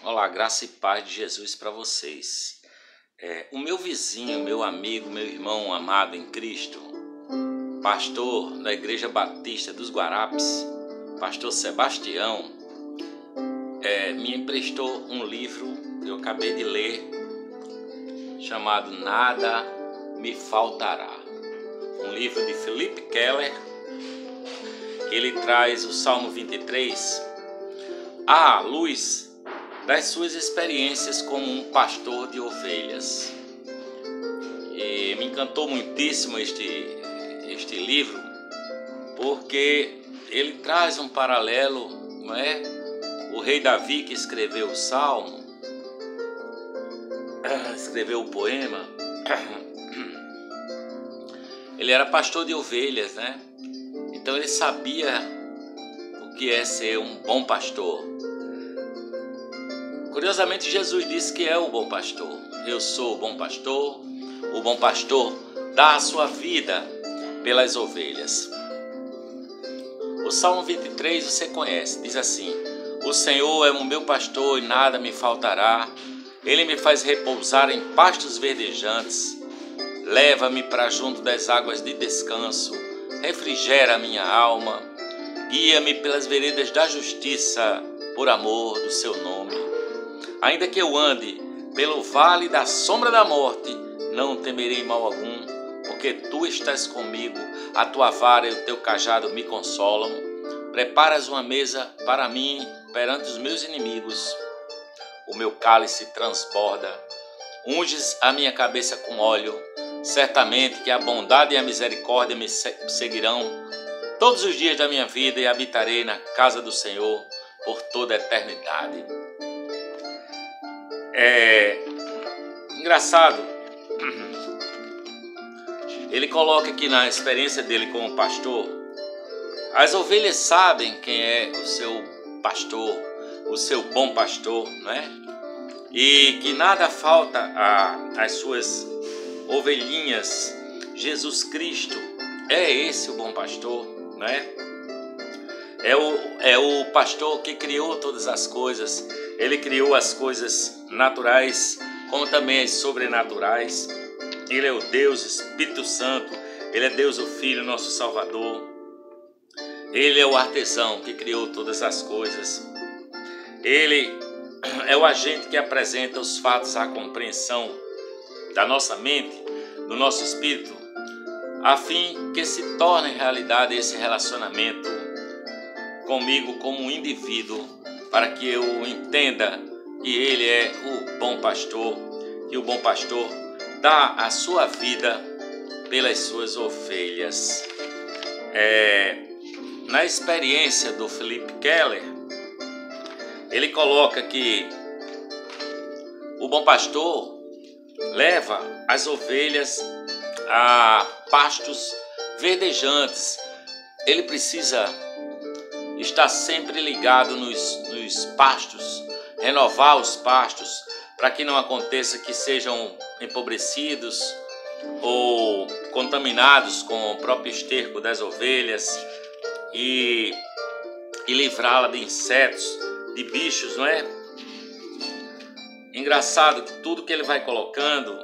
Olá, graça e paz de Jesus para vocês. O meu vizinho, meu amigo, meu irmão amado em Cristo, pastor da Igreja Batista dos Guarapes, pastor Sebastião, me emprestou um livro que eu acabei de ler, chamado Nada Me Faltará. Um livro de Philip Keller, que ele traz o Salmo 23 à luz das suas experiências como um pastor de ovelhas. E me encantou muitíssimo este livro, porque ele traz um paralelo, não é? O rei Davi, que escreveu o Salmo, escreveu o poema, ele era pastor de ovelhas, né? Então ele sabia o que é ser um bom pastor. Curiosamente, Jesus disse que é o bom pastor. Eu sou o bom pastor dá a sua vida pelas ovelhas. O Salmo 23 você conhece, diz assim: o Senhor é o meu pastor e nada me faltará. Ele me faz repousar em pastos verdejantes, leva-me para junto das águas de descanso, refrigera a minha alma, guia-me pelas veredas da justiça, por amor do seu nome. Ainda que eu ande pelo vale da sombra da morte, não temerei mal algum, porque tu estás comigo, a tua vara e o teu cajado me consolam. Preparas uma mesa para mim perante os meus inimigos, o meu cálice transborda. Unges a minha cabeça com óleo, certamente que a bondade e a misericórdia me seguirão todos os dias da minha vida, e habitarei na casa do Senhor por toda a eternidade. Engraçado, ele coloca aqui na experiência dele como pastor, as ovelhas sabem quem é o seu pastor, o seu bom pastor, né? E que nada falta às suas ovelhinhas. Jesus Cristo é esse o bom pastor, né? É o pastor que criou todas as coisas. Ele criou as coisas naturais, como também as sobrenaturais. Ele é o Deus Espírito Santo. Ele é Deus o Filho, nosso Salvador. Ele é o artesão que criou todas as coisas. Ele é o agente que apresenta os fatos à compreensão da nossa mente, do nosso espírito, a fim que se torne realidade esse relacionamento comigo como um indivíduo, para que eu entenda que ele é o bom pastor, que o bom pastor dá a sua vida pelas suas ovelhas. Na experiência do Philip Keller, ele coloca que o bom pastor leva as ovelhas a pastos verdejantes. Ele precisa estar sempre ligado nos pastos, renovar os pastos, para que não aconteça que sejam empobrecidos ou contaminados com o próprio esterco das ovelhas, e livrá-la de insetos, de bichos, não é? Engraçado que tudo que ele vai colocando,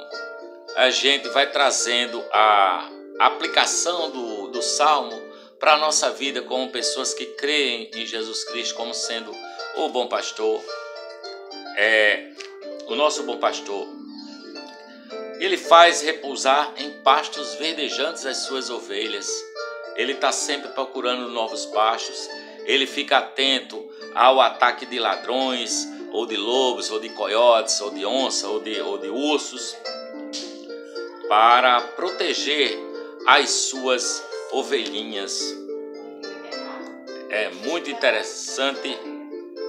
a gente vai trazendo a aplicação do Salmo para a nossa vida como pessoas que creem em Jesus Cristo como sendo o bom pastor. O nosso bom pastor, ele faz repousar em pastos verdejantes as suas ovelhas. Ele está sempre procurando novos pastos. Ele fica atento ao ataque de ladrões, ou de lobos, ou de coiotes, ou de onça, ou de ursos, para proteger as suas ovelhinhas. É muito interessante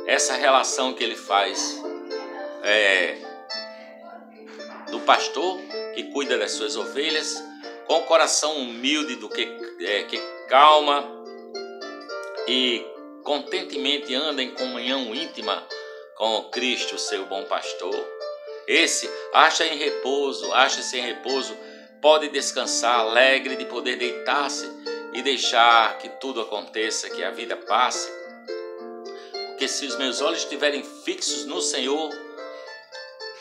essa relação que ele faz do pastor que cuida das suas ovelhas, com o coração humilde do que calma e contentemente anda em comunhão íntima com Cristo, seu bom pastor. Esse acha-se em repouso, pode descansar, alegre de poder deitar-se e deixar que tudo aconteça, que a vida passe. porque se os meus olhos estiverem fixos no Senhor,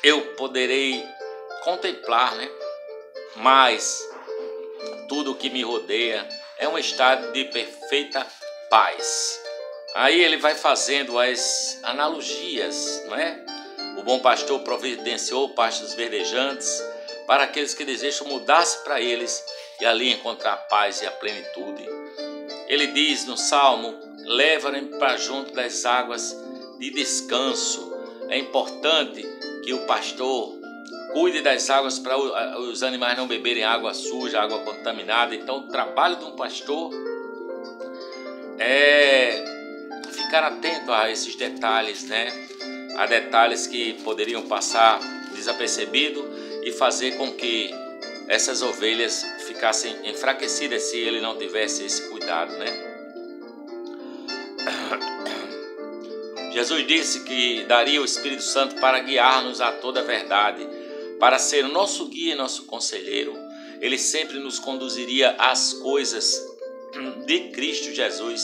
eu poderei contemplar, né? Mas tudo o que me rodeia é um estado de perfeita paz. Aí ele vai fazendo as analogias, não é? O bom pastor providenciou pastos verdejantes para aqueles que desejam mudar-se para eles e ali encontrar a paz e a plenitude. Ele diz no Salmo: leva-me para junto das águas de descanso. É importante que o pastor cuide das águas para os animais não beberem água suja, água contaminada. Então o trabalho de um pastor é ficar atento a esses detalhes, né? A detalhes que poderiam passar desapercebido e fazer com que essas ovelhas ficassem enfraquecidas se ele não tivesse esse cuidado, né? Jesus disse que daria o Espírito Santo para guiar-nos a toda a verdade, para ser o nosso guia e nosso conselheiro. Ele sempre nos conduziria às coisas de Cristo Jesus,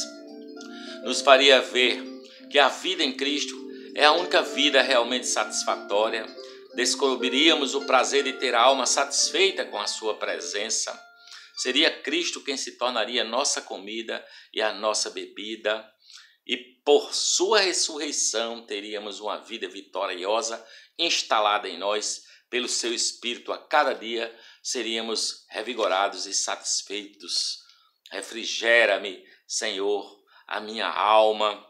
nos faria ver que a vida em Cristo é a única vida realmente satisfatória. Descobriríamos o prazer de ter a alma satisfeita com a sua presença. Seria Cristo quem se tornaria nossa comida e a nossa bebida. E por sua ressurreição teríamos uma vida vitoriosa instalada em nós pelo seu Espírito. A cada dia seríamos revigorados e satisfeitos. Refrigera-me, Senhor, a minha alma.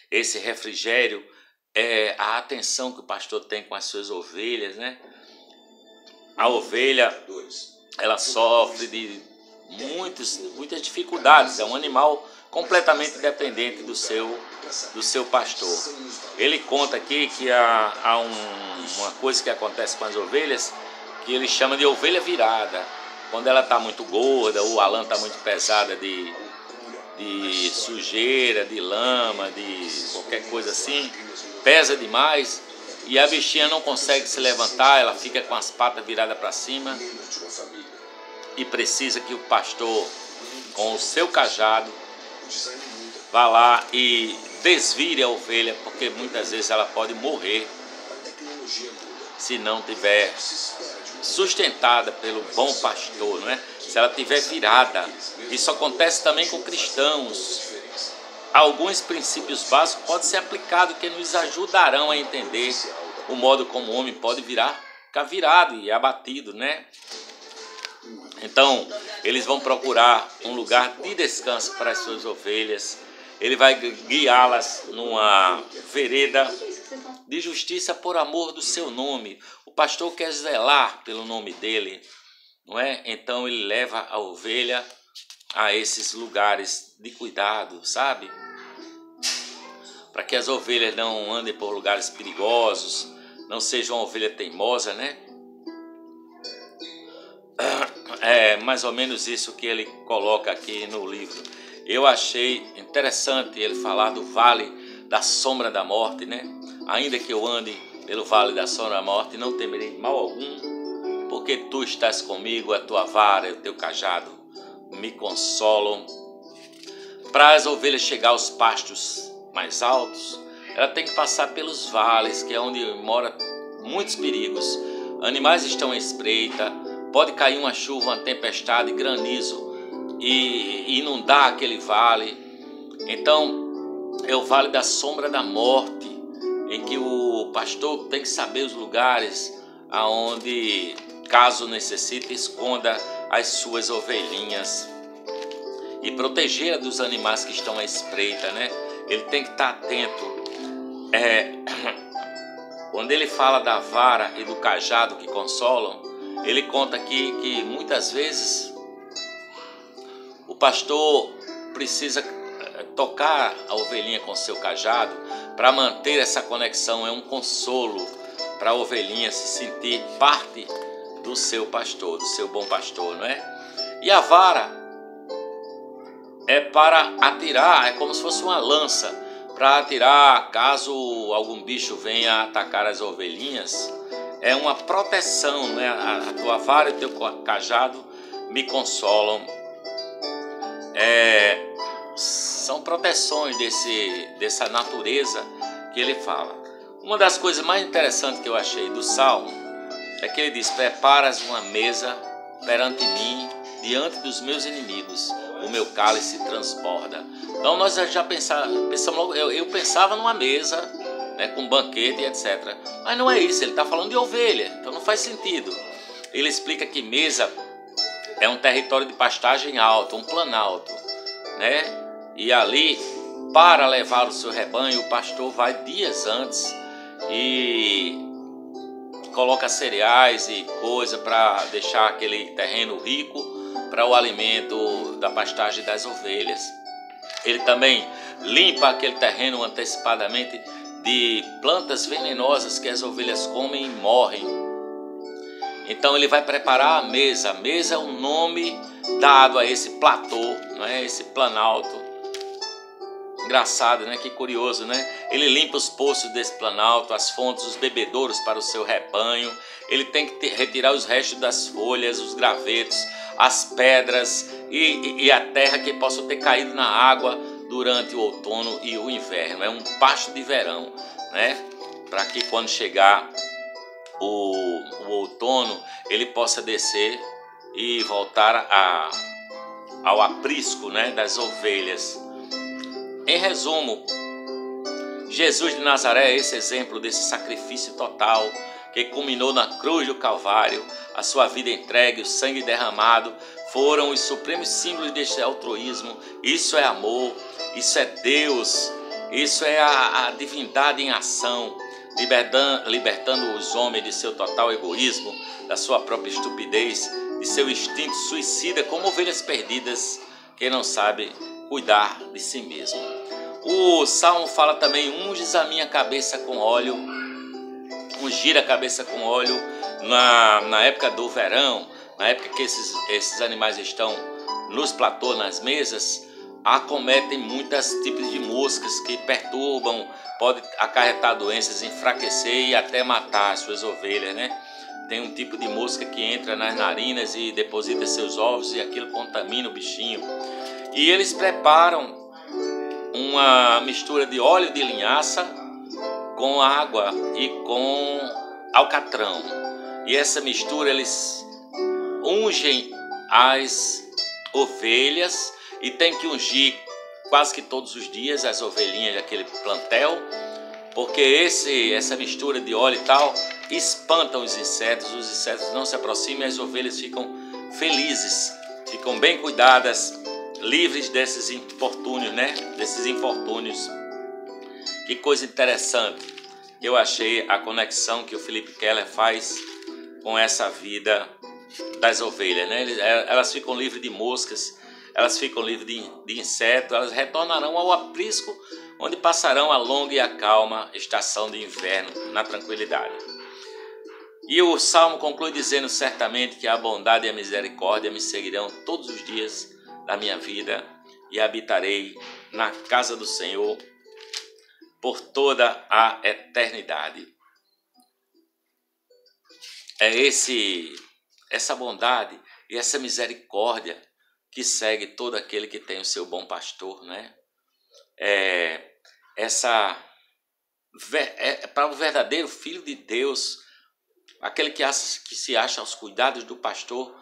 Esse refrigério é a atenção que o pastor tem com as suas ovelhas, né? A ovelha, ela sofre de muitas dificuldades. É um animal completamente dependente do seu pastor. Ele conta aqui que há uma coisa que acontece com as ovelhas que ele chama de ovelha virada. Quando ela está muito gorda ou a lã está muito pesada de sujeira, de lama, de qualquer coisa assim, pesa demais e a bichinha não consegue se levantar, ela fica com as patas viradas para cima e precisa que o pastor, com o seu cajado, vá lá e desvire a ovelha, porque muitas vezes ela pode morrer se não tiver sustentada pelo bom pastor, não é? Se ela tiver virada. Isso acontece também com cristãos. Alguns princípios básicos podem ser aplicados que nos ajudarão a entender o modo como o homem pode ficar virado e abatido, né? Então, eles vão procurar um lugar de descanso para as suas ovelhas. Ele vai guiá-las numa vereda de justiça por amor do seu nome. O pastor quer zelar pelo nome dele, não é? Então ele leva a ovelha a esses lugares de cuidado, sabe? Para que as ovelhas não andem por lugares perigosos, não sejam uma ovelha teimosa, né? É mais ou menos isso que ele coloca aqui no livro. Eu achei interessante ele falar do vale da sombra da morte, né? Ainda que eu ande pelo vale da sombra da morte, não temerei mal algum, porque tu estás comigo, a tua vara e o teu cajado me consolam. Para as ovelhas chegar aos pastos mais altos, ela tem que passar pelos vales, que é onde mora muitos perigos. Animais estão à espreita, pode cair uma chuva, uma tempestade, granizo e inundar aquele vale. Então é o vale da sombra da morte, em que o pastor tem que saber os lugares aonde, caso necessite, esconda as suas ovelhinhas e proteger dos animais que estão à espreita, né? Ele tem que estar atento. Quando ele fala da vara e do cajado que consolam, ele conta aqui que muitas vezes o pastor precisa tocar a ovelhinha com seu cajado para manter essa conexão. É um consolo para a ovelhinha se sentir parte do seu pastor, do seu bom pastor, não é? E a vara é para atirar, é como se fosse uma lança para atirar caso algum bicho venha atacar as ovelhinhas. É uma proteção, né? A tua vara e o teu cajado me consolam. são proteções dessa natureza que ele fala. Uma das coisas mais interessantes que eu achei do Salmo é que ele diz: preparas uma mesa perante mim, diante dos meus inimigos, o meu cálice transborda. Então nós já pensamos logo, eu pensava numa mesa, né, com banquete e etc. Mas não é isso, ele está falando de ovelha, então não faz sentido. Ele explica que mesa é um território de pastagem alto, um planalto, né? E ali, para levar o seu rebanho, o pastor vai dias antes e coloca cereais e coisa para deixar aquele terreno rico para o alimento da pastagem das ovelhas. Ele também limpa aquele terreno antecipadamente de plantas venenosas que as ovelhas comem e morrem. Então ele vai preparar a mesa. A mesa é o nome dado a esse platô, não é? Esse planalto. Engraçado, né? Que curioso, né? Ele limpa os poços desse planalto, as fontes, os bebedouros para o seu rebanho. Ele tem que retirar os restos das folhas, os gravetos, as pedras e a terra que possa ter caído na água durante o outono e o inverno. É um pasto de verão, né? Para que quando chegar o outono ele possa descer e voltar ao aprisco, né, das ovelhas. Em resumo, Jesus de Nazaré é esse exemplo desse sacrifício total que culminou na cruz do Calvário. A sua vida entregue, o sangue derramado foram os supremos símbolos deste altruísmo. Isso é amor, isso é Deus, isso é a divindade em ação, libertando os homens de seu total egoísmo, da sua própria estupidez, de seu instinto suicida, como ovelhas perdidas que não sabem cuidar de si mesmo. O Salmo fala também: unges a minha cabeça com óleo, ungir a cabeça com óleo na época do verão, na época que esses animais estão nos platôs, nas mesas, acometem muitos tipos de moscas que perturbam, pode acarretar doenças, enfraquecer e até matar as suas ovelhas, né? Tem um tipo de mosca que entra nas narinas e deposita seus ovos e aquilo contamina o bichinho. E eles preparam uma mistura de óleo de linhaça com água e com alcatrão. E essa mistura eles ungem as ovelhas e tem que ungir quase que todos os dias as ovelhinhas daquele plantel, porque essa mistura de óleo e tal espantam os insetos não se aproximam e as ovelhas ficam felizes, ficam bem cuidadas, livres desses infortúnios, né? Desses infortúnios. Que coisa interessante. Eu achei a conexão que o Philip Keller faz com essa vida das ovelhas, né? Elas ficam livres de moscas, elas ficam livres de insetos, elas retornarão ao aprisco, onde passarão a longa e a calma estação de inverno na tranquilidade. E o Salmo conclui dizendo: certamente que a bondade e a misericórdia me seguirão todos os dias da minha vida e habitarei na casa do Senhor por toda a eternidade. É essa bondade e essa misericórdia que segue todo aquele que tem o seu bom pastor, né? Para o verdadeiro filho de Deus, aquele que se acha aos cuidados do pastor,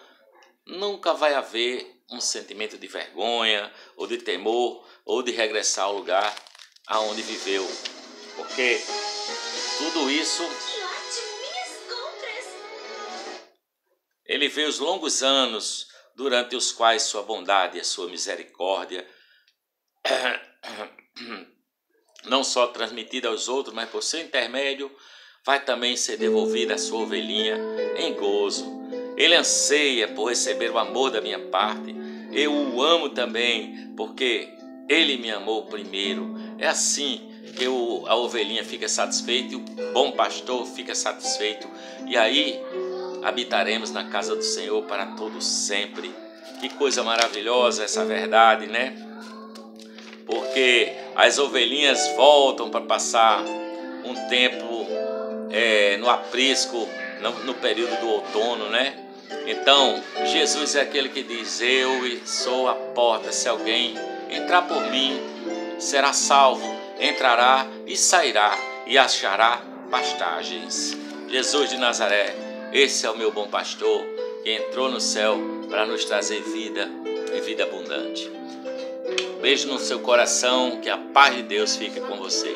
nunca vai haver um sentimento de vergonha ou de temor ou de regressar ao lugar aonde viveu, porque tudo isso ele vê os longos anos durante os quais sua bondade e a sua misericórdia não só transmitida aos outros, mas por seu intermédio vai também ser devolvida a sua ovelhinha em gozo. Ele anseia por receber o amor da minha parte. Eu o amo também, porque ele me amou primeiro. É assim que a ovelhinha fica satisfeita e o bom pastor fica satisfeito. E aí habitaremos na casa do Senhor para todo sempre. Que coisa maravilhosa essa verdade, né? Porque as ovelhinhas voltam para passar um tempo no aprisco, no período do outono, né? Então, Jesus é aquele que diz: eu sou a porta, se alguém entrar por mim, será salvo, entrará e sairá e achará pastagens. Jesus de Nazaré, esse é o meu bom pastor, que entrou no céu para nos trazer vida e vida abundante. Beijo no seu coração, que a paz de Deus fique com você.